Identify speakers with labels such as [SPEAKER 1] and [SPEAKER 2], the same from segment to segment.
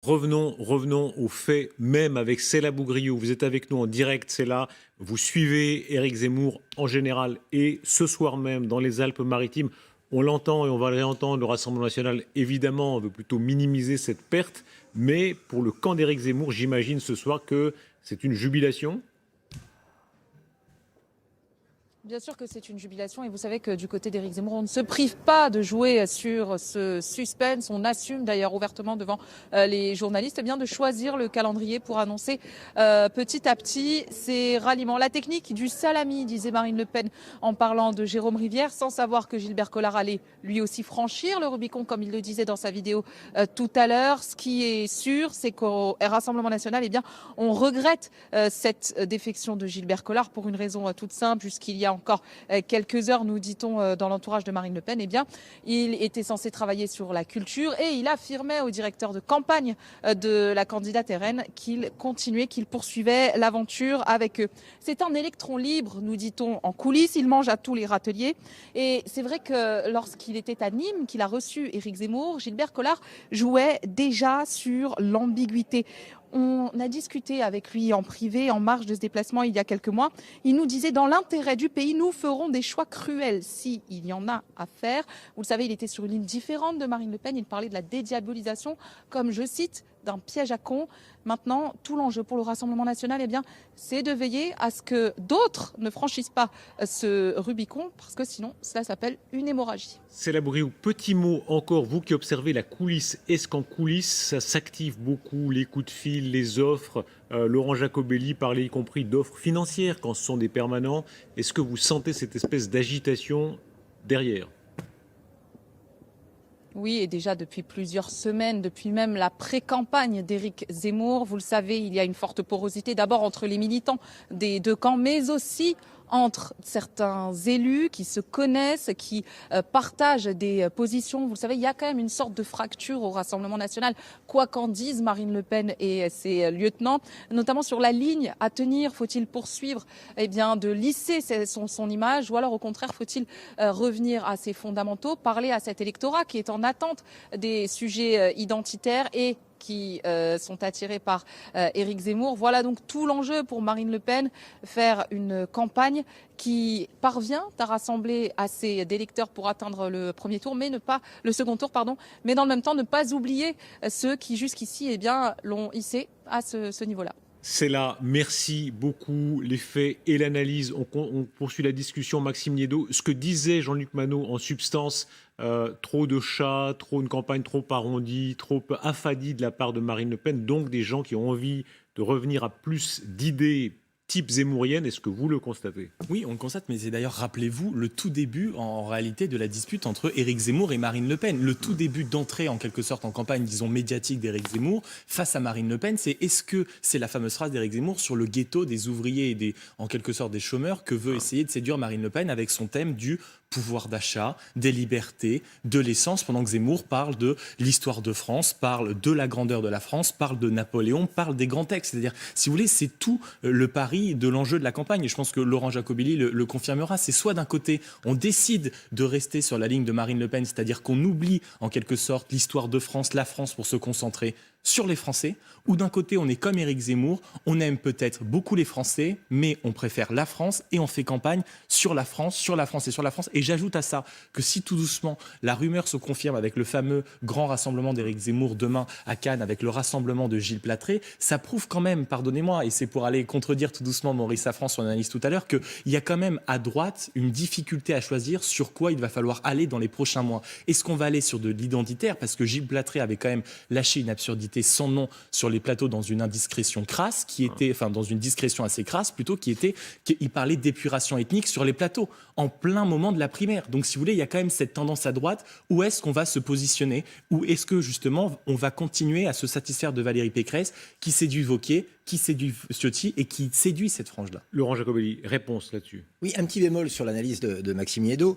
[SPEAKER 1] Revenons aux faits, même avec Céla Bougriou. Vous êtes avec nous en direct, Céla. Vous suivez Éric Zemmour en général et ce soir même dans les Alpes-Maritimes. On l'entend et on va le réentendre. Le Rassemblement national, évidemment, veut plutôt minimiser cette perte. Mais pour le camp d'Éric Zemmour, j'imagine ce soir que c'est une jubilation.
[SPEAKER 2] Bien sûr que c'est une jubilation et vous savez que du côté d'Éric Zemmour, on ne se prive pas de jouer sur ce suspense. On assume d'ailleurs ouvertement devant les journalistes eh bien, de choisir le calendrier pour annoncer petit à petit ces ralliements. La technique du salami, disait Marine Le Pen en parlant de Jérôme Rivière, sans savoir que Gilbert Collard allait lui aussi franchir le Rubicon, comme il le disait dans sa vidéo tout à l'heure. Ce qui est sûr, c'est qu'au Rassemblement national, eh bien, on regrette cette défection de Gilbert Collard pour une raison toute simple, puisqu'il y a encore quelques heures, nous dit-on, dans l'entourage de Marine Le Pen, eh bien, il était censé travailler sur la culture et il affirmait au directeur de campagne de la candidate RN qu'il continuait, qu'il poursuivait l'aventure avec eux. C'est un électron libre, nous dit-on, en coulisses. Il mange à tous les râteliers. Et c'est vrai que lorsqu'il était à Nîmes, qu'il a reçu Éric Zemmour, Gilbert Collard jouait déjà sur l'ambiguïté. On a discuté avec lui en privé, en marge de ce déplacement il y a quelques mois. Il nous disait, dans l'intérêt du pays, nous ferons des choix cruels s'il y en a à faire. Vous le savez, il était sur une ligne différente de Marine Le Pen. Il parlait de la dédiabolisation, comme je cite, d'un piège à con. Maintenant, tout l'enjeu pour le Rassemblement national, eh bien, c'est de veiller à ce que d'autres ne franchissent pas ce Rubicon, parce que sinon, cela s'appelle une hémorragie.
[SPEAKER 1] C'est la Bougriou. Petit mot encore, vous qui observez la coulisse, est-ce qu'en coulisses, ça s'active beaucoup, les coups de fil, les offres Laurent Jacobelli parlait y compris d'offres financières quand ce sont des permanents. Est-ce que vous sentez cette espèce d'agitation derrière ?
[SPEAKER 2] Oui, et déjà depuis plusieurs semaines, depuis même la pré-campagne d'Éric Zemmour, vous le savez, il y a une forte porosité d'abord entre les militants des deux camps, mais aussi entre certains élus qui se connaissent, qui partagent des positions. Vous le savez, il y a quand même une sorte de fracture au Rassemblement national, quoi qu'en disent Marine Le Pen et ses lieutenants, notamment sur la ligne à tenir. Faut-il poursuivre de lisser son image, ou alors au contraire, faut-il revenir à ses fondamentaux, parler à cet électorat qui est en attente des sujets identitaires et qui sont attirés par Éric Zemmour. Voilà donc tout l'enjeu pour Marine Le Pen, faire une campagne qui parvient à rassembler assez d'électeurs pour atteindre le premier tour, mais le second tour, mais dans le même temps ne pas oublier ceux qui jusqu'ici l'ont hissé à ce niveau-là.
[SPEAKER 1] C'est là, merci beaucoup. Les faits et l'analyse. On poursuit la discussion. Maxime Niedo, ce que disait Jean-Luc Manot en substance, trop de chats, une campagne trop arrondie, trop affadie de la part de Marine Le Pen, donc des gens qui ont envie de revenir à plus d'idées type zémourienne. Est-ce que vous le constatez ?
[SPEAKER 3] Oui, on le constate, mais c'est d'ailleurs, rappelez-vous, le tout début en réalité de la dispute entre Éric Zemmour et Marine Le Pen. Le tout début d'entrée en quelque sorte en campagne, disons, médiatique d'Éric Zemmour face à Marine Le Pen, est-ce que c'est la fameuse phrase d'Éric Zemmour sur le ghetto des ouvriers et en quelque sorte des chômeurs que veut essayer de séduire Marine Le Pen avec son thème du pouvoir d'achat, des libertés, de l'essence, pendant que Zemmour parle de l'histoire de France, parle de la grandeur de la France, parle de Napoléon, parle des grands textes. C'est-à-dire, si vous voulez, c'est tout le pari de l'enjeu de la campagne. Et je pense que Laurent Jacobelli le confirmera. C'est soit d'un côté, on décide de rester sur la ligne de Marine Le Pen, c'est-à-dire qu'on oublie en quelque sorte l'histoire de France, la France, pour se concentrer sur les Français, ou d'un côté, on est comme Éric Zemmour, on aime peut-être beaucoup les Français, mais on préfère la France et on fait campagne sur la France, sur la France et sur la France. Et j'ajoute à ça que si tout doucement, la rumeur se confirme avec le fameux grand rassemblement d'Éric Zemmour demain à Cannes, avec le rassemblement de Gilles Platré, ça prouve quand même, pardonnez-moi, et c'est pour aller contredire tout doucement Maurice Safran, son analyse tout à l'heure, qu'il y a quand même à droite une difficulté à choisir sur quoi il va falloir aller dans les prochains mois. Est-ce qu'on va aller sur de l'identitaire, parce que Gilles Platré avait quand même lâché une absurdité sans nom sur les plateaux dans une indiscrétion crasse, dans une discrétion assez crasse plutôt, qu'il parlait d'épuration ethnique sur les plateaux, en plein moment de la primaire. Donc si vous voulez, il y a quand même cette tendance à droite. Où est-ce qu'on va se positionner ? Ou est-ce que justement, on va continuer à se satisfaire de Valérie Pécresse, qui séduit Wauquiez, qui séduit Ciotti et qui séduit cette frange-là.
[SPEAKER 1] Laurent Jacobelli, réponse là-dessus.
[SPEAKER 4] Oui, un petit bémol sur l'analyse de Maxime Yeddo.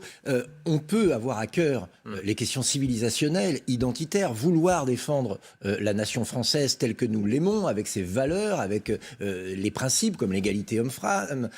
[SPEAKER 4] On peut avoir à cœur les questions civilisationnelles, identitaires, vouloir défendre la nation française telle que nous l'aimons, avec ses valeurs, avec les principes comme l'égalité homme-femme,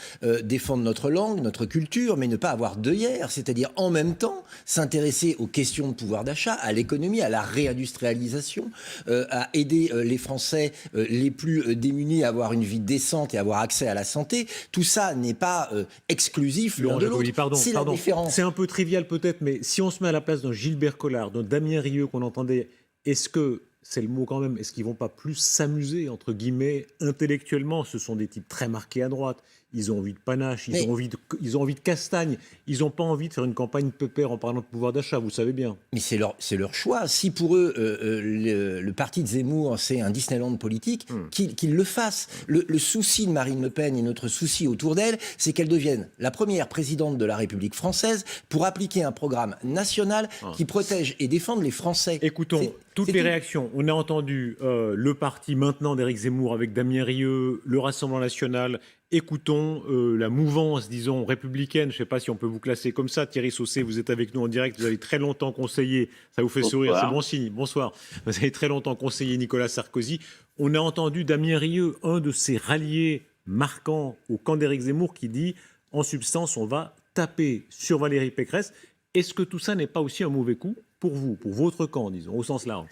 [SPEAKER 4] défendre notre langue, notre culture, mais ne pas avoir d'œillères, c'est-à-dire en même temps s'intéresser aux questions de pouvoir d'achat, à l'économie, à la réindustrialisation, à aider les Français les plus démunis à avoir une vie décente et avoir accès à la santé. Tout ça n'est pas exclusif l'un de l'autre. C'est la différence.
[SPEAKER 1] C'est un peu trivial peut-être, mais si on se met à la place d'un Gilbert Collard, d'un Damien Rieu qu'on entendait, est-ce que, c'est le mot quand même, est-ce qu'ils vont pas plus s'amuser, entre guillemets, intellectuellement? Ce sont des types très marqués à droite. Ils ont envie de panache, ils ont envie de castagne. Ils n'ont pas envie de faire une campagne pépère en parlant de pouvoir d'achat, vous savez bien.
[SPEAKER 4] Mais c'est leur choix. Si pour eux, le parti de Zemmour, c'est un Disneyland politique, qu'ils le fassent. Le souci de Marine Le Pen et notre souci autour d'elle, c'est qu'elle devienne la première présidente de la République française pour appliquer un programme national qui protège et défende les Français.
[SPEAKER 1] Écoutons toutes les réactions. On a entendu le parti maintenant d'Éric Zemmour avec Damien Rieu, le Rassemblement national. Écoutons la mouvance, disons, républicaine. Je ne sais pas si on peut vous classer comme ça. Thierry Saucet, vous êtes avec nous en direct. Vous avez très longtemps conseillé, ça vous fait sourire, c'est bon signe. Bonsoir. Vous avez très longtemps conseillé Nicolas Sarkozy. On a entendu Damien Rieu, un de ses ralliés marquants au camp d'Éric Zemmour, qui dit, en substance, on va taper sur Valérie Pécresse. Est-ce que tout ça n'est pas aussi un mauvais coup pour vous, pour votre camp, disons, au sens large?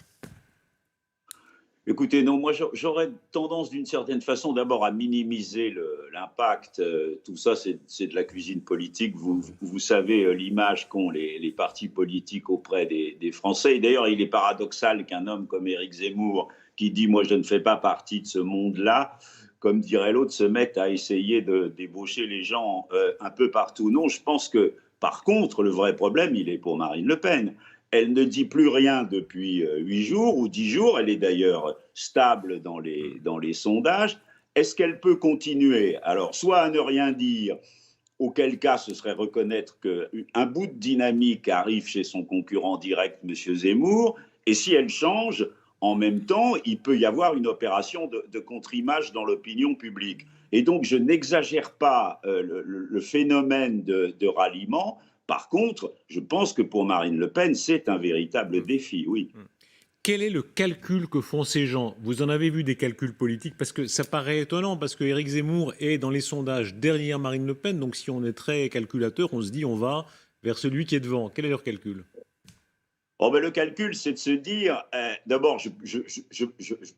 [SPEAKER 5] Écoutez, non, moi j'aurais tendance d'une certaine façon d'abord à minimiser l'impact. Tout ça, c'est de la cuisine politique. Vous savez l'image qu'ont les partis politiques auprès des Français. Et d'ailleurs, il est paradoxal qu'un homme comme Éric Zemmour, qui dit « moi je ne fais pas partie de ce monde-là », comme dirait l'autre, se mette à essayer de débaucher les gens un peu partout. Non, je pense que, par contre, le vrai problème, il est pour Marine Le Pen. Elle ne dit plus rien depuis 8 jours ou 10 jours. Elle est d'ailleurs stable dans les sondages. Est-ce qu'elle peut continuer? Alors, soit à ne rien dire, auquel cas ce serait reconnaître qu'un bout de dynamique arrive chez son concurrent direct, M. Zemmour. Et si elle change, en même temps, il peut y avoir une opération de contre-image dans l'opinion publique. Et donc, je n'exagère pas le phénomène de ralliement. Par contre, je pense que pour Marine Le Pen, c'est un véritable défi, oui.
[SPEAKER 1] Quel est le calcul que font ces gens? Vous en avez vu des calculs politiques? Parce que ça paraît étonnant, parce que Éric Zemmour est dans les sondages derrière Marine Le Pen. Donc si on est très calculateur, on se dit on va vers celui qui est devant. Quel est leur calcul?
[SPEAKER 5] Le calcul, c'est de se dire, d'abord,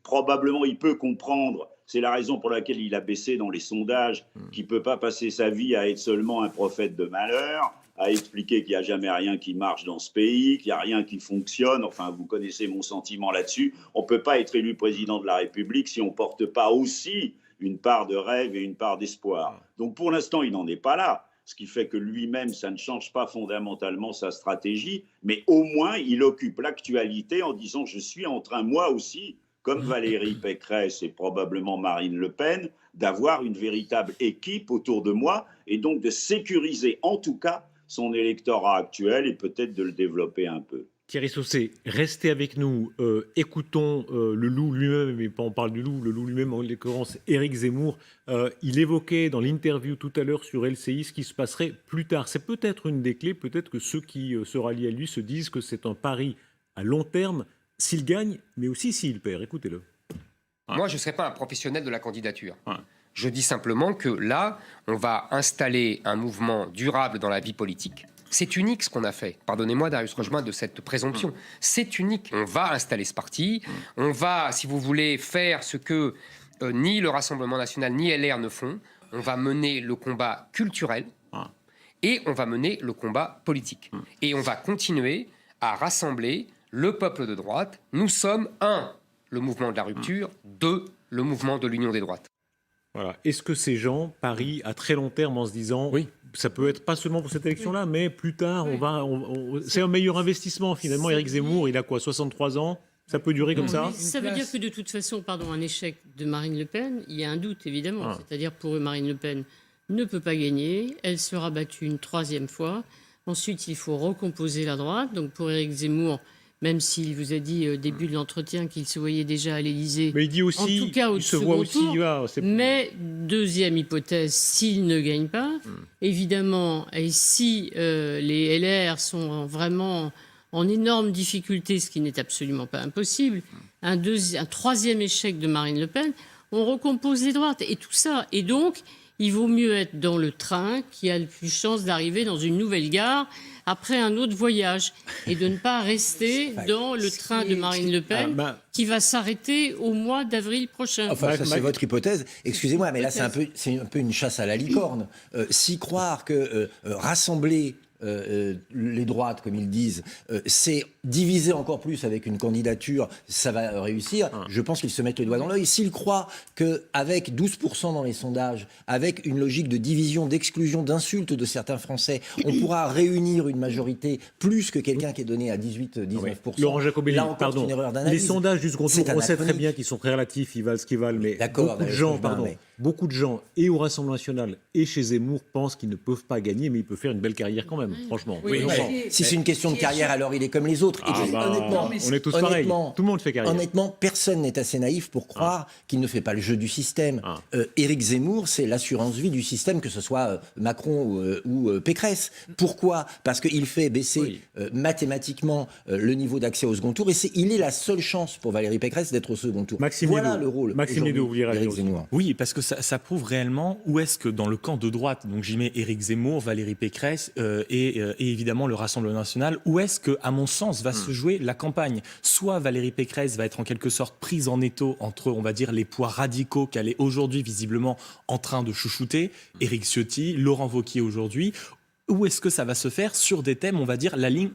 [SPEAKER 5] probablement il peut comprendre, c'est la raison pour laquelle il a baissé dans les sondages, qu'il ne peut pas passer sa vie à être seulement un prophète de malheur, à expliquer qu'il n'y a jamais rien qui marche dans ce pays, qu'il n'y a rien qui fonctionne. Enfin, vous connaissez mon sentiment là-dessus. On ne peut pas être élu président de la République si on ne porte pas aussi une part de rêve et une part d'espoir. Donc pour l'instant, il n'en est pas là. Ce qui fait que lui-même, ça ne change pas fondamentalement sa stratégie, mais au moins, il occupe l'actualité en disant « je suis en train, moi aussi, comme Valérie Pécresse et probablement Marine Le Pen, d'avoir une véritable équipe autour de moi et donc de sécuriser en tout cas son électorat actuel et peut-être de le développer un peu. »
[SPEAKER 1] Thierry Saucet, restez avec nous. Écoutons le loup lui-même, mais on parle du loup, le loup lui-même, en l'occurrence Éric Zemmour. Il évoquait dans l'interview tout à l'heure sur LCI ce qui se passerait plus tard. C'est peut-être une des clés, peut-être que ceux qui se rallient à lui se disent que c'est un pari à long terme, s'il gagne, mais aussi s'il perd. Écoutez-le.
[SPEAKER 6] Moi, je ne serais pas un professionnel de la candidature. Je dis simplement que là, on va installer un mouvement durable dans la vie politique. C'est unique ce qu'on a fait. Pardonnez-moi, Darius Rochemin, de cette présomption. C'est unique. On va installer ce parti. On va, si vous voulez, faire ce que ni le Rassemblement national ni LR ne font. On va mener le combat culturel et on va mener le combat politique. Et on va continuer à rassembler le peuple de droite. Nous sommes, 1, le mouvement de la rupture, 2, le mouvement de l'union des droites.
[SPEAKER 1] Voilà. Est-ce que ces gens parient à très long terme en se disant oui, ça peut être pas seulement pour cette élection-là, mais plus tard, c'est un meilleur investissement finalement. Éric Zemmour, il a quoi, 63 ans? Ça peut durer comme ça?
[SPEAKER 7] Ça veut dire que de toute façon, un échec de Marine Le Pen, il y a un doute évidemment. C'est-à-dire pour eux, Marine Le Pen ne peut pas gagner, elle sera battue une 3e fois. Ensuite, il faut recomposer la droite. Donc pour Éric Zemmour, même s'il vous a dit au début de l'entretien qu'il se voyait déjà à l'Élysée.
[SPEAKER 1] Mais il dit aussi,
[SPEAKER 7] En tout cas, au
[SPEAKER 1] il se voit
[SPEAKER 7] second
[SPEAKER 1] aussi.
[SPEAKER 7] tour.
[SPEAKER 1] C'est-
[SPEAKER 7] Mais deuxième hypothèse, s'il ne gagne pas, évidemment, et si les LR sont vraiment en énorme difficulté, ce qui n'est absolument pas impossible, un troisième échec de Marine Le Pen, on recompose les droites et tout ça. Et donc, il vaut mieux être dans le train qui a le plus chance d'arriver dans une nouvelle gare après un autre voyage et de ne pas rester dans le train de Marine Le Pen qui va s'arrêter au mois d'avril prochain.
[SPEAKER 4] Enfin, ça, c'est votre hypothèse. Excusez-moi, mais là, c'est un peu une chasse à la licorne. Si croire que rassembler les droites, comme ils disent, c'est diviser encore plus avec une candidature, ça va réussir. Je pense qu'ils se mettent le doigt dans l'œil. S'ils croient qu'avec 12% dans les sondages, avec une logique de division, d'exclusion, d'insulte de certains Français, on pourra réunir une majorité plus que quelqu'un qui est donné à 18-19%.
[SPEAKER 1] Laurent Jacobelli,
[SPEAKER 4] là encore,
[SPEAKER 1] pardon.
[SPEAKER 4] c'est une erreur d'analyse.
[SPEAKER 1] Les sondages du second tour,
[SPEAKER 4] C'est
[SPEAKER 1] on sait très
[SPEAKER 4] anachronique.
[SPEAKER 1] bien qu'ils sont très relatifs, ils valent ce qu'ils valent, mais
[SPEAKER 4] D'accord,
[SPEAKER 1] beaucoup de gens, et au Rassemblement national et chez Zemmour, pensent qu'ils ne peuvent pas gagner, mais il peut faire une belle carrière quand même, franchement.
[SPEAKER 7] Oui,
[SPEAKER 4] Si c'est une question de carrière, alors il est comme les autres. Et puis, honnêtement,
[SPEAKER 1] on est tous pareils. Tout le monde fait carrière.
[SPEAKER 4] Honnêtement, personne n'est assez naïf pour croire qu'il ne fait pas le jeu du système. Éric Zemmour, c'est l'assurance vie du système, que ce soit Macron ou Pécresse. Pourquoi ? Parce qu'il fait baisser mathématiquement le niveau d'accès au second tour, et il est la seule chance pour Valérie Pécresse d'être au second tour.
[SPEAKER 1] Voilà
[SPEAKER 4] le rôle
[SPEAKER 1] d'Éric
[SPEAKER 4] Zemmour.
[SPEAKER 3] Oui, parce que ça prouve réellement où est-ce que dans le camp de droite, donc j'y mets Éric Zemmour, Valérie Pécresse et évidemment le Rassemblement national, où est-ce que, à mon sens, va se jouer la campagne. Soit Valérie Pécresse va être en quelque sorte prise en étau entre, on va dire, les poids radicaux qu'elle est aujourd'hui visiblement en train de chouchouter, Éric Ciotti, Laurent Wauquiez aujourd'hui, ou est-ce que ça va se faire sur des thèmes, on va dire, la ligne,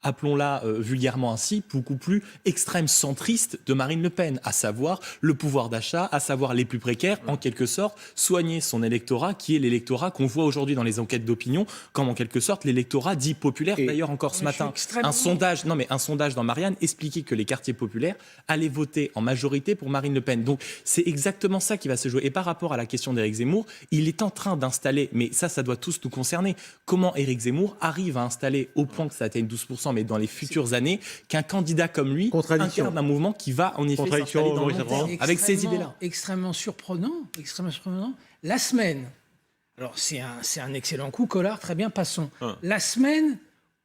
[SPEAKER 3] appelons-la vulgairement ainsi, beaucoup plus extrême centriste de Marine Le Pen, à savoir le pouvoir d'achat, à savoir les plus précaires, en quelque sorte, soigner son électorat, qui est l'électorat qu'on voit aujourd'hui dans les enquêtes d'opinion, comme en quelque sorte l'électorat dit populaire. D'ailleurs, encore ce matin, un sondage dans Marianne expliquait que les quartiers populaires allaient voter en majorité pour Marine Le Pen. Donc, c'est exactement ça qui va se jouer. Et par rapport à la question d'Éric Zemmour, il est en train d'installer, mais ça doit tous nous concerner, comment Éric Zemmour arrive à installer, au point que ça atteigne 12%, mais dans les futures années, qu'un candidat comme lui incarne un mouvement qui va en effet s'installer dans le long terme avec ces idées-là.
[SPEAKER 8] Extrêmement surprenant. La semaine, alors c'est un excellent coup, Collard, très bien, passons. La semaine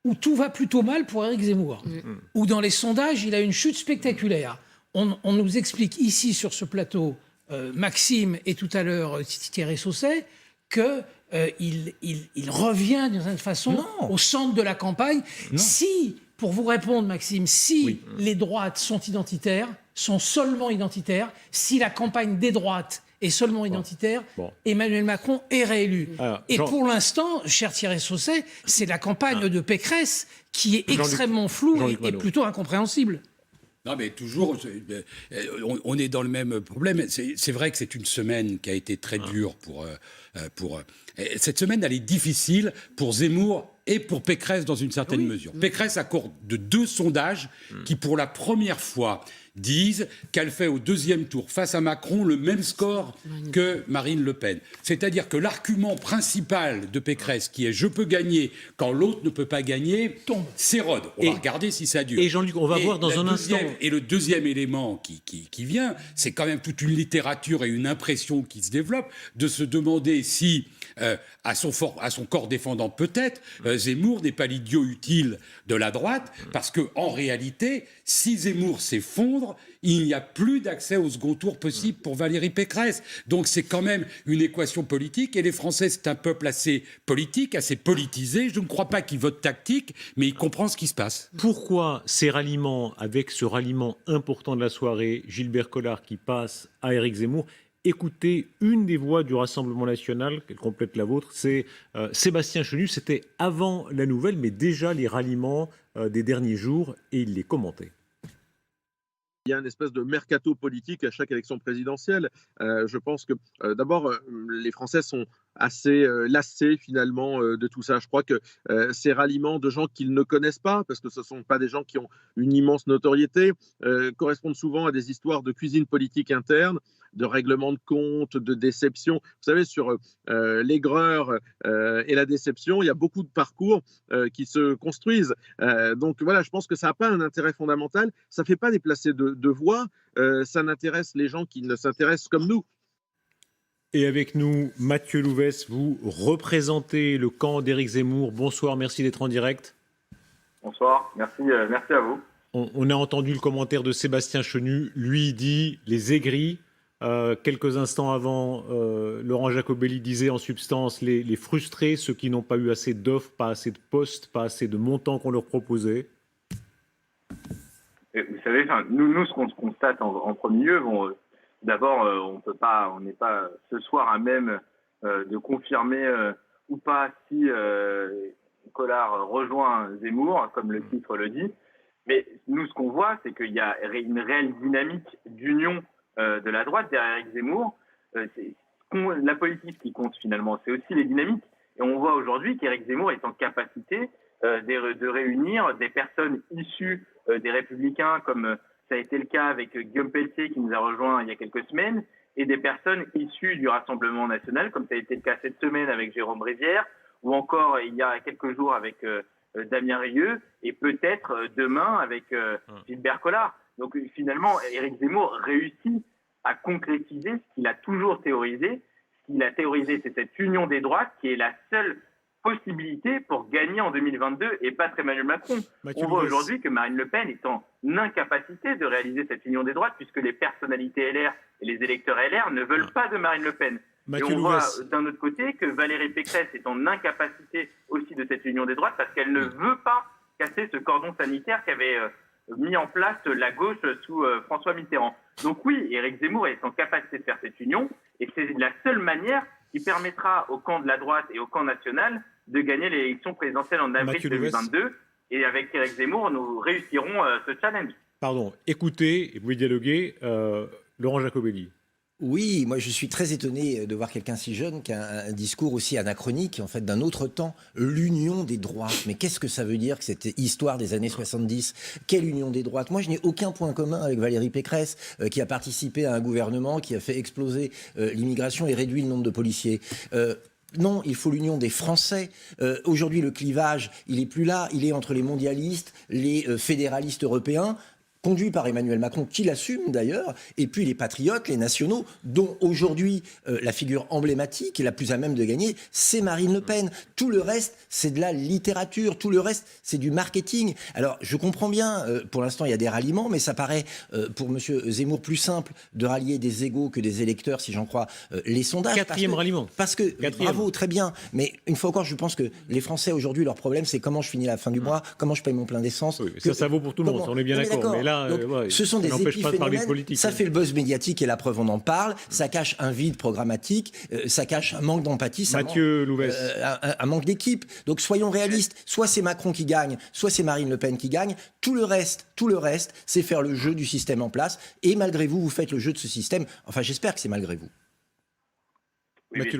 [SPEAKER 8] où tout va plutôt mal pour Éric Zemmour, où dans les sondages, il a une chute spectaculaire. On nous explique ici sur ce plateau, Maxime et tout à l'heure Thierry Sausset, que il revient d'une certaine façon au centre de la campagne. Si, pour vous répondre Maxime, si les droites sont identitaires, sont seulement identitaires, si la campagne des droites est seulement identitaire, Emmanuel Macron est réélu. Pour l'instant, cher Thierry Sausset, c'est la campagne de Pécresse qui est extrêmement floue et plutôt incompréhensible.
[SPEAKER 9] Non, mais toujours, on est dans le même problème. C'est vrai que c'est une semaine qui a été très dure pour cette semaine, elle est difficile pour Zemmour et pour Pécresse dans une certaine mesure. Pécresse accorde de 2 sondages qui, pour la première fois, disent qu'elle fait au deuxième tour face à Macron le même score que Marine Le Pen. C'est-à-dire que l'argument principal de Pécresse, qui est « je peux gagner quand l'autre ne peut pas gagner », s'érode. On va regarder si ça dure.
[SPEAKER 1] Et Jean-Luc, on va voir dans un instant.
[SPEAKER 9] Et le deuxième élément qui vient, c'est quand même toute une littérature et une impression qui se développe de se demander si, à son corps défendant peut-être, Zemmour n'est pas l'idiot utile de la droite, parce qu'en réalité, si Zemmour s'effondre, il n'y a plus d'accès au second tour possible pour Valérie Pécresse. Donc c'est quand même une équation politique, et les Français, c'est un peuple assez politique, assez politisé. Je ne crois pas qu'il vote tactique, mais il comprend ce qui se passe.
[SPEAKER 1] Pourquoi ces ralliements, avec ce ralliement important de la soirée, Gilbert Collard qui passe à Éric Zemmour? Écoutez, une des voix du Rassemblement national, qu'elle complète la vôtre, c'est Sébastien Chenu. C'était avant la nouvelle, mais déjà les ralliements des derniers jours, et il les commentait.
[SPEAKER 10] Il y a une espèce de mercato politique à chaque élection présidentielle. Je pense que d'abord, les Français sont assez lassés finalement de tout ça. Je crois que ces ralliements de gens qu'ils ne connaissent pas, parce que ce ne sont pas des gens qui ont une immense notoriété, correspondent souvent à des histoires de cuisine politique interne, de règlement de compte, de déception. Vous savez, sur l'aigreur et la déception, il y a beaucoup de parcours qui se construisent. Donc voilà, je pense que ça n'a pas un intérêt fondamental. Ça ne fait pas déplacer de voix. Ça n'intéresse les gens qui ne s'intéressent comme nous.
[SPEAKER 1] Et avec nous, Mathieu Louvès, vous représentez le camp d'Éric Zemmour. Bonsoir, merci d'être en direct.
[SPEAKER 11] Bonsoir, merci à vous.
[SPEAKER 1] On a entendu le commentaire de Sébastien Chenu. Lui dit les aigris. Quelques instants avant, Laurent Jacobelli disait en substance les frustrés, ceux qui n'ont pas eu assez d'offres, pas assez de postes, pas assez de montants qu'on leur proposait.
[SPEAKER 11] Et vous savez, nous, ce qu'on constate en premier lieu, d'abord, on n'est pas ce soir à même de confirmer ou pas si Collard rejoint Zemmour, comme le titre le dit. Mais nous, ce qu'on voit, c'est qu'il y a une réelle dynamique d'union de la droite derrière Éric Zemmour. La politique qui compte finalement, c'est aussi les dynamiques. Et on voit aujourd'hui qu'Éric Zemmour est en capacité de réunir des personnes issues des Républicains, comme ça a été le cas avec Guillaume Pelletier qui nous a rejoint il y a quelques semaines, et des personnes issues du Rassemblement national, comme ça a été le cas cette semaine avec Jérôme Rivière, ou encore il y a quelques jours avec Damien Rieu, et peut-être demain avec Gilbert Collard. Donc finalement, Éric Zemmour réussit à concrétiser ce qu'il a toujours théorisé. Ce qu'il a théorisé, c'est cette union des droites qui est la seule possibilité pour gagner en 2022 et pas Emmanuel Macron. On voit aujourd'hui que Marine Le Pen est en incapacité de réaliser cette union des droites puisque les personnalités LR et les électeurs LR ne veulent pas de Marine Le Pen. Et on voit d'un autre côté que Valérie Pécresse est en incapacité aussi de cette union des droites parce qu'elle ne veut pas casser ce cordon sanitaire qu'avait mis en place la gauche sous François Mitterrand. Donc oui, Éric Zemmour est en capacité de faire cette union et c'est la seule manière qui permettra au camp de la droite et au camp national de gagner l'élection présidentielle en avril 2022. Et avec Éric Zemmour, nous réussirons ce challenge.
[SPEAKER 1] Pardon, écoutez, et vous dialoguez, Laurent Jacobelli.
[SPEAKER 4] Oui, moi je suis très étonné de voir quelqu'un si jeune qui a un discours aussi anachronique, en fait, d'un autre temps. L'union des droites. Mais qu'est-ce que ça veut dire que cette histoire des années 70 ? Quelle union des droites ? Moi je n'ai aucun point commun avec Valérie Pécresse, qui a participé à un gouvernement qui a fait exploser l'immigration et réduit le nombre de policiers. Non, il faut l'union des Français. Aujourd'hui, le clivage, il est plus là. Il est entre les mondialistes, les fédéralistes européens, conduit par Emmanuel Macron, qui l'assume d'ailleurs, et puis les patriotes, les nationaux, dont aujourd'hui la figure emblématique et la plus à même de gagner, c'est Marine Le Pen. Tout le reste, c'est de la littérature, tout le reste, c'est du marketing. Alors, je comprends bien, pour l'instant, il y a des ralliements, mais ça paraît, pour M. Zemmour, plus simple de rallier des égos que des électeurs, si j'en crois les sondages.
[SPEAKER 1] Quatrième ralliement.
[SPEAKER 4] Parce que, bravo, très bien, mais une fois encore, je pense que les Français, aujourd'hui, leur problème, c'est comment je finis la fin du mois, comment je paye mon plein d'essence.
[SPEAKER 1] Oui, ça vaut pour tout le monde, on est bien d'accord. Mais là,
[SPEAKER 4] donc, ce sont des épiphénomènes, ça fait le buzz médiatique et la preuve on en parle, ça cache un vide programmatique, ça cache un manque d'empathie,
[SPEAKER 1] Mathieu Louvès.
[SPEAKER 4] Un manque d'équipe. Donc soyons réalistes, soit c'est Macron qui gagne, soit c'est Marine Le Pen qui gagne. Tout le reste, c'est faire le jeu du système en place. Et malgré vous, vous faites le jeu de ce système. Enfin, j'espère que c'est malgré vous.
[SPEAKER 11] Oui, je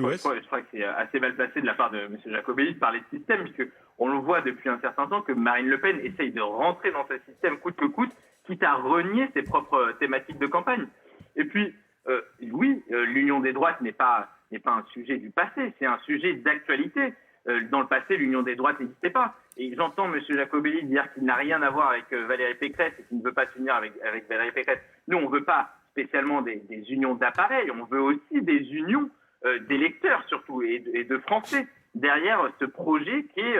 [SPEAKER 11] crois que c'est assez mal placé de la part de M. Jacobelli de parler de système, puisqu'on le voit depuis un certain temps que Marine Le Pen essaye de rentrer dans ce système coûte que coûte, quitte à renier ses propres thématiques de campagne. Et puis, l'union des droites n'est pas un sujet du passé, c'est un sujet d'actualité. Dans le passé, l'union des droites n'existait pas. Et j'entends M. Jacobelli dire qu'il n'a rien à voir avec Valérie Pécresse et qu'il ne veut pas s'unir avec Valérie Pécresse. Nous, on ne veut pas spécialement des unions d'appareils, on veut aussi des unions d'électeurs surtout et de Français derrière ce projet qui est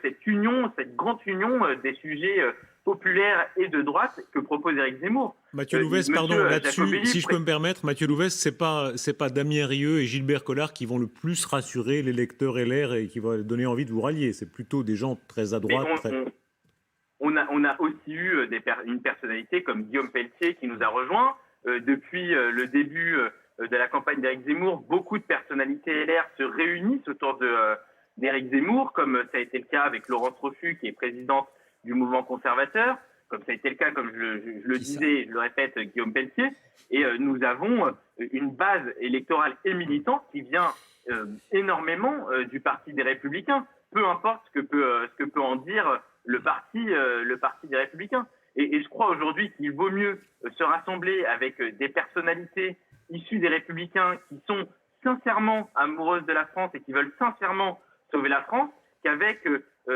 [SPEAKER 11] cette union, cette grande union des sujets populaire et de droite que propose Éric Zemmour.
[SPEAKER 1] Mathieu Louvès, pardon, là-dessus, si je peux me permettre, Mathieu Louvès, c'est pas Damien Rieu et Gilbert Collard qui vont le plus rassurer les lecteurs LR et qui vont donner envie de vous rallier. C'est plutôt des gens très à droite.
[SPEAKER 11] On a aussi eu une personnalité comme Guillaume Pelletier qui nous a rejoints. Depuis le début de la campagne d'Éric Zemmour, beaucoup de personnalités LR se réunissent autour d'Éric Zemmour, comme ça a été le cas avec Laurence Rofu, qui est présidente du mouvement conservateur, comme ça a été le cas, comme je le disais et je le répète, Guillaume Pelletier. Et nous avons une base électorale et militante qui vient énormément du Parti des Républicains, peu importe ce que peut en dire le Parti des Républicains. Et je crois aujourd'hui qu'il vaut mieux se rassembler avec des personnalités issues des Républicains qui sont sincèrement amoureuses de la France et qui veulent sincèrement sauver la France qu'avec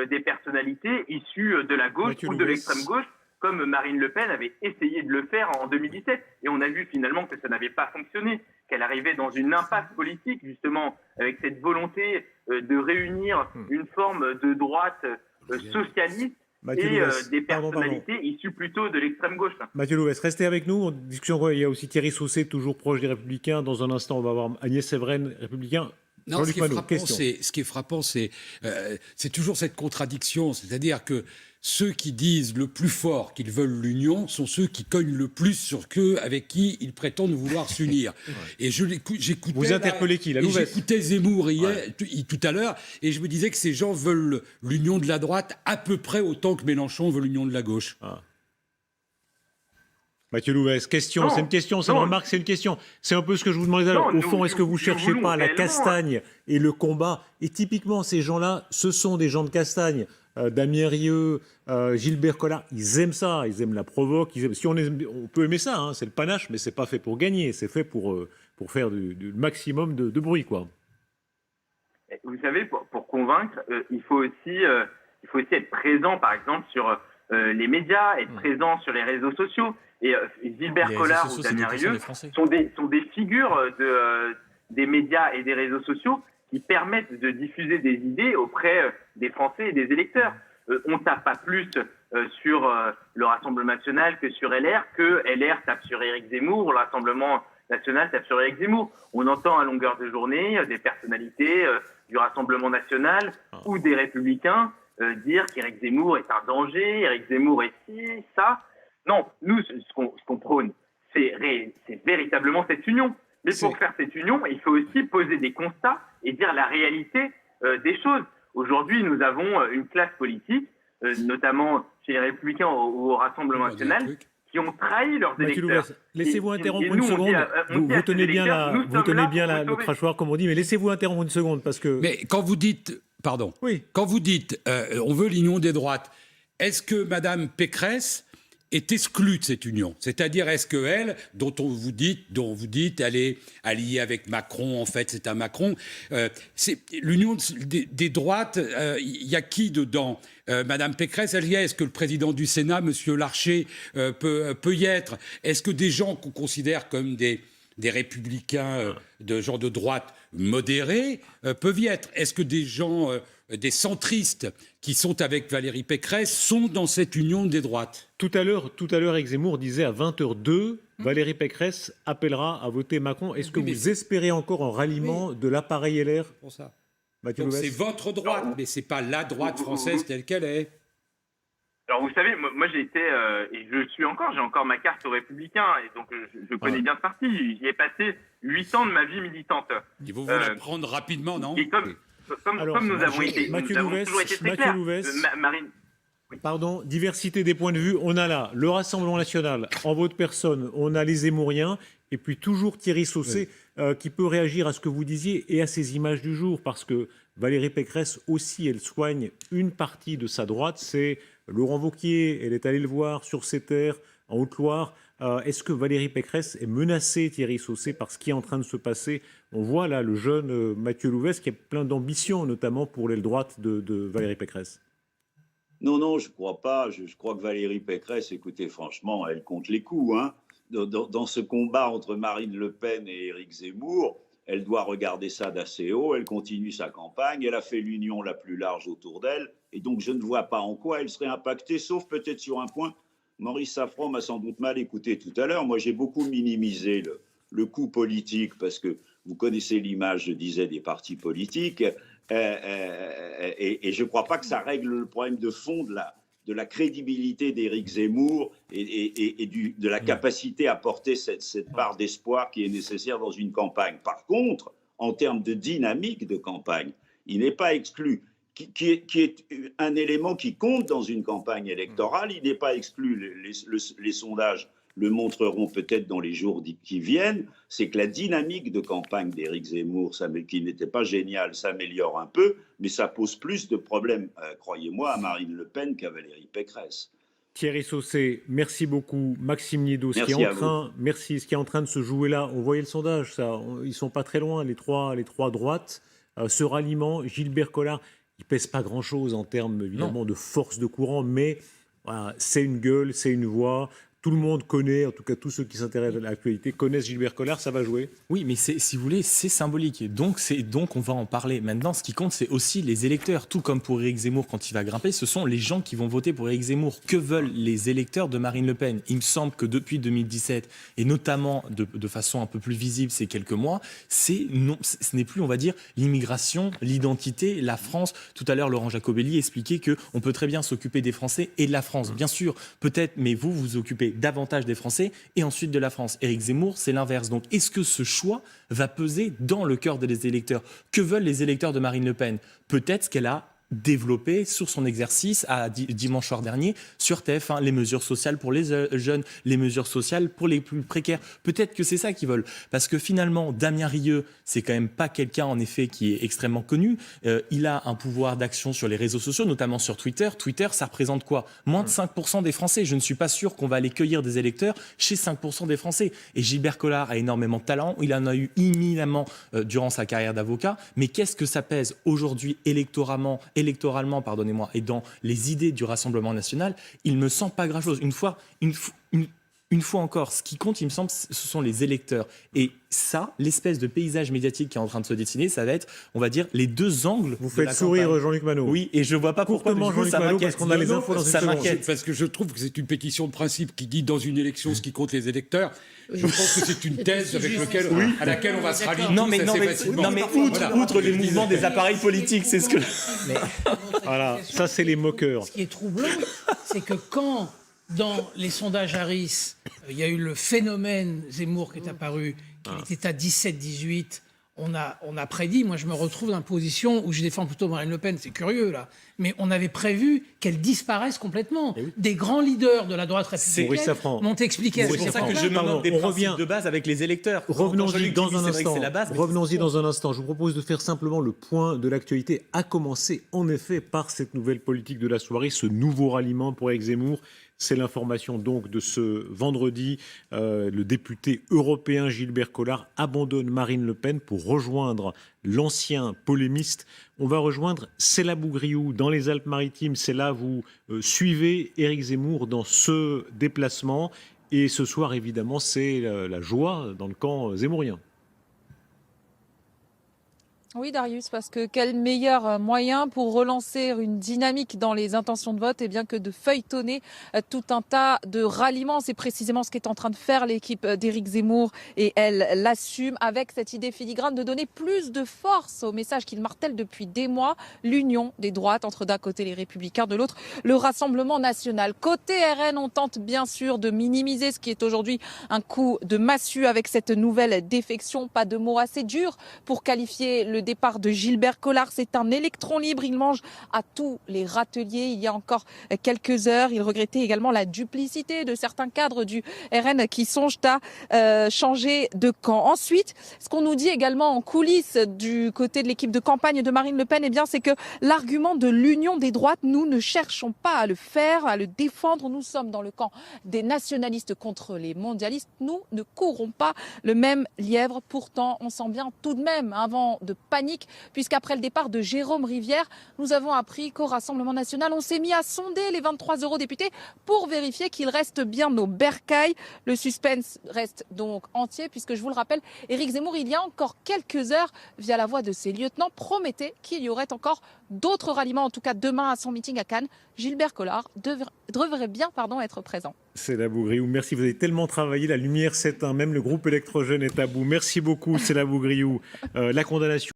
[SPEAKER 11] des personnalités issues de la gauche ou de l'extrême gauche, comme Marine Le Pen avait essayé de le faire en 2017. Et on a vu finalement que ça n'avait pas fonctionné, qu'elle arrivait dans une impasse politique, justement, avec cette volonté de réunir une forme de droite socialiste et des personnalités issues plutôt de l'extrême gauche.
[SPEAKER 1] Mathieu Louvès, restez avec nous. En discussion, il y a aussi Thierry Saucet, toujours proche des Républicains. Dans un instant, on va avoir Agnès Séveraine, Républicain.
[SPEAKER 9] Non, ce qui est frappant, c'est toujours cette contradiction. C'est-à-dire que ceux qui disent le plus fort qu'ils veulent l'union sont ceux qui cognent le plus sur ceux avec qui ils prétendent vouloir s'unir. Et j'écoutais...
[SPEAKER 1] Vous interpellez qui, la Louvès?
[SPEAKER 9] J'écoutais Zemmour tout à l'heure, et je me disais que ces gens veulent l'union de la droite à peu près autant que Mélenchon veut l'union de la gauche.
[SPEAKER 1] Mathieu Louvès, question, c'est une question, c'est une remarque, c'est une question. C'est un peu ce que je vous demandais alors. Au fond, est-ce que vous ne cherchez pas la castagne et le combat? Et typiquement, ces gens-là, ce sont des gens de castagne. Damien Rieu, Gilbert Collard, ils aiment ça, ils aiment la provoque. Si on peut aimer ça, hein, c'est le panache, mais c'est pas fait pour gagner, c'est fait pour faire du maximum de bruit, quoi.
[SPEAKER 11] Vous savez, pour convaincre, il faut aussi être présent, par exemple, sur les médias, être présent sur les réseaux sociaux. Et Gilbert Collard ou Damien Rieu sont des figures des médias et des réseaux sociaux qui permettent de diffuser des idées auprès des Français et des électeurs. On tape pas plus sur le Rassemblement national que sur LR, que LR tape sur Éric Zemmour, ou le Rassemblement national tape sur Éric Zemmour. On entend à longueur de journée des personnalités du Rassemblement national ou des Républicains dire qu'Éric Zemmour est un danger, Éric Zemmour est ci, ça. Non, nous, ce qu'on prône, c'est véritablement cette union. Mais pour faire cette union, il faut aussi poser des constats et dire la réalité des choses. Aujourd'hui, nous avons une classe politique, notamment chez les Républicains au Rassemblement national, qui ont trahi leurs électeurs.
[SPEAKER 1] Laissez-vous interrompre une seconde. Vous tenez bien le crachoir, comme on dit, mais laissez-vous interrompre une seconde, parce que...
[SPEAKER 9] Mais quand vous dites... Pardon.
[SPEAKER 1] Oui.
[SPEAKER 9] Quand vous dites on veut l'union des droites, est-ce que Mme Pécresse est exclue de cette union? C'est-à-dire, est-ce qu'elle, dont vous dites, elle est alliée avec Macron, en fait, c'est un Macron, c'est l'union des droites, il y a qui dedans? Madame Pécresse, elle y est. Est-ce que le président du Sénat, Monsieur Larcher, peut y être? Est-ce que des gens qu'on considère comme des républicains de genre de droite modérés peuvent y être? Est-ce que des gens, des centristes qui sont avec Valérie Pécresse sont dans cette union des droites?
[SPEAKER 1] Tout à l'heure, Éric Zemmour disait à 20h02, Valérie Pécresse appellera à voter Macron. Est-ce que vous espérez encore un ralliement de l'appareil LR
[SPEAKER 9] pour ça?
[SPEAKER 1] Donc
[SPEAKER 9] c'est votre droite, mais c'est pas la droite française telle qu'elle est.
[SPEAKER 11] Alors vous savez, moi j'ai été, et j'ai encore ma carte aux Républicains, et donc je connais bien ce parti. J'y ai passé 8 ans de ma vie militante.
[SPEAKER 9] Il faut vous la prendre rapidement, non?
[SPEAKER 11] Et comme nous avons toujours été très clairs, Marine...
[SPEAKER 1] Oui. Pardon, diversité des points de vue. On a là le Rassemblement national en votre personne, on a les Zemmouriens, et puis toujours Thierry Saucet qui peut réagir à ce que vous disiez et à ces images du jour, parce que Valérie Pécresse aussi, elle soigne une partie de sa droite, c'est Laurent Wauquiez, elle est allée le voir sur ses terres, en Haute-Loire. Est-ce que Valérie Pécresse est menacée, Thierry Saucet, par ce qui est en train de se passer? On voit là le jeune Mathieu Louvès qui a plein d'ambition, notamment pour l'aile droite de Valérie Pécresse.
[SPEAKER 5] Non, je ne crois pas. Je crois que Valérie Pécresse, écoutez, franchement, elle compte les coups. Hein. Dans ce combat entre Marine Le Pen et Éric Zemmour, elle doit regarder ça d'assez haut. Elle continue sa campagne. Elle a fait l'union la plus large autour d'elle. Et donc, je ne vois pas en quoi elle serait impactée, sauf peut-être sur un point. Maurice Safran m'a sans doute mal écouté tout à l'heure. Moi, j'ai beaucoup minimisé le coût politique, parce que vous connaissez l'image, je disais, des partis politiques. Et je ne crois pas que ça règle le problème de fond de la crédibilité d'Éric Zemmour et de la capacité à porter cette part d'espoir qui est nécessaire dans une campagne. Par contre, en termes de dynamique de campagne, il n'est pas exclu, qui est un élément qui compte dans une campagne électorale, il n'est pas exclu, les sondages le montreront peut-être dans les jours qui viennent, c'est que la dynamique de campagne d'Éric Zemmour, qui n'était pas géniale, s'améliore un peu, mais ça pose plus de problèmes, croyez-moi, à Marine Le Pen qu'à Valérie Pécresse.
[SPEAKER 1] Thierry Sausset, merci beaucoup. Maxime Niedo, ce qui
[SPEAKER 5] Merci
[SPEAKER 1] est
[SPEAKER 5] à vous.
[SPEAKER 1] merci. Ce qui est en train de se jouer là, on voyait le sondage, ils sont pas très loin, les trois droites. Ce ralliement, Gilbert Collard, il pèse pas grand-chose en termes évidemment de force de courant, mais voilà, c'est une gueule, c'est une voix. Tout le monde connaît, en tout cas tous ceux qui s'intéressent à l'actualité, connaissent Gilbert Collard, ça va jouer.
[SPEAKER 3] Oui, mais si vous voulez, c'est symbolique. Donc on va en parler. Maintenant, ce qui compte, c'est aussi les électeurs. Tout comme pour Éric Zemmour quand il va grimper, ce sont les gens qui vont voter pour Éric Zemmour. Que veulent les électeurs de Marine Le Pen? Il me semble que depuis 2017, et notamment de façon un peu plus visible ces quelques mois, ce n'est plus, on va dire, l'immigration, l'identité, la France. Tout à l'heure, Laurent Jacobelli expliquait qu'on peut très bien s'occuper des Français et de la France. Bien sûr, peut-être, mais vous vous occupez davantage des Français et ensuite de la France. Éric Zemmour, c'est l'inverse. Donc, est-ce que ce choix va peser dans le cœur des électeurs? Que veulent les électeurs de Marine Le Pen? Peut-être ce qu'elle a développé sur son exercice dimanche soir dernier sur TF1, les mesures sociales pour les jeunes, les mesures sociales pour les plus précaires. Peut-être que c'est ça qu'ils veulent. Parce que finalement, Damien Rieu, c'est quand même pas quelqu'un en effet qui est extrêmement connu. Il a un pouvoir d'action sur les réseaux sociaux, notamment sur Twitter. Twitter, ça représente quoi? Moins de 5% des Français. Je ne suis pas sûr qu'on va aller cueillir des électeurs chez 5% des Français. Et Gilbert Collard a énormément de talent. Il en a eu éminemment durant sa carrière d'avocat. Mais qu'est-ce que ça pèse aujourd'hui électoralement, pardonnez-moi, et dans les idées du Rassemblement national? Il me semble pas grand-chose. Une fois encore, ce qui compte, il me semble, ce sont les électeurs. Et ça, l'espèce de paysage médiatique qui est en train de se dessiner, ça va être, on va dire, les deux angles.
[SPEAKER 1] Vous faites sourire Jean-Luc Manot.
[SPEAKER 3] Oui, et je vois pas pourquoi.
[SPEAKER 1] Jean-Luc Manot, parce qu'on a les infos dans
[SPEAKER 3] ça m'inquiète.
[SPEAKER 9] Parce que je trouve que c'est une pétition de principe qui dit dans une élection ce qui compte les électeurs. Je pense que c'est une thèse à laquelle on va se rallier.
[SPEAKER 3] Non, mais outre les mouvements des appareils politiques, c'est ce que.
[SPEAKER 1] Voilà, ça c'est les moqueurs.
[SPEAKER 8] Ce qui est troublant, c'est que quand, dans les sondages Harris, il y a eu le phénomène Zemmour qui est apparu, qu'il était à 17-18, on a prédit, moi je me retrouve dans une position où je défends plutôt Marine Le Pen, c'est curieux là, mais on avait prévu qu'elle disparaisse complètement. Des grands leaders de la droite républicaine m'ont expliqué.
[SPEAKER 3] C'est pour ça que je me demande des principes de base avec les électeurs.
[SPEAKER 1] Revenons-y dans un instant. Revenons-y dans un instant. Je vous propose de faire simplement le point de l'actualité, à commencer en effet par cette nouvelle politique de la soirée, ce nouveau ralliement pour Éric Zemmour. C'est l'information donc de ce vendredi. Le député européen Gilbert Collard abandonne Marine Le Pen pour rejoindre l'ancien polémiste. On va rejoindre Céla Bougriou dans les Alpes-Maritimes. Céla, vous suivez Éric Zemmour dans ce déplacement. Et ce soir, évidemment, c'est la joie dans le camp zemmourien.
[SPEAKER 2] Oui, Darius, parce que quel meilleur moyen pour relancer une dynamique dans les intentions de vote bien que de feuilletonner tout un tas de ralliements. C'est précisément ce qu'est en train de faire l'équipe d'Éric Zemmour et elle l'assume avec cette idée filigrane de donner plus de force au message qu'il martèle depuis des mois, l'union des droites entre d'un côté les Républicains, de l'autre le Rassemblement national. Côté RN, on tente bien sûr de minimiser ce qui est aujourd'hui un coup de massue avec cette nouvelle défection. Pas de mots assez durs pour qualifier le départ de Gilbert Collard. C'est un électron libre. Il mange à tous les râteliers. Il y a encore quelques heures, il regrettait également la duplicité de certains cadres du RN qui songent à changer de camp. Ensuite, ce qu'on nous dit également en coulisses du côté de l'équipe de campagne de Marine Le Pen, c'est que l'argument de l'union des droites, nous ne cherchons pas à le faire, à le défendre. Nous sommes dans le camp des nationalistes contre les mondialistes. Nous ne courons pas le même lièvre. Pourtant, on sent bien tout de même un vent de panique, puisqu'après le départ de Jérôme Rivière, nous avons appris qu'au Rassemblement national, on s'est mis à sonder les 23 eurodéputés pour vérifier qu'ils restent bien au bercail. Le suspense reste donc entier, puisque je vous le rappelle, Éric Zemmour, il y a encore quelques heures, via la voix de ses lieutenants, promettait qu'il y aurait encore d'autres ralliements, en tout cas demain à son meeting à Cannes. Gilbert Collard devrait bien être présent.
[SPEAKER 1] Céla Bougriou, merci, vous avez tellement travaillé, la lumière s'éteint, même le groupe électrogène est à bout. Merci beaucoup Céla Bougriou. La condamnation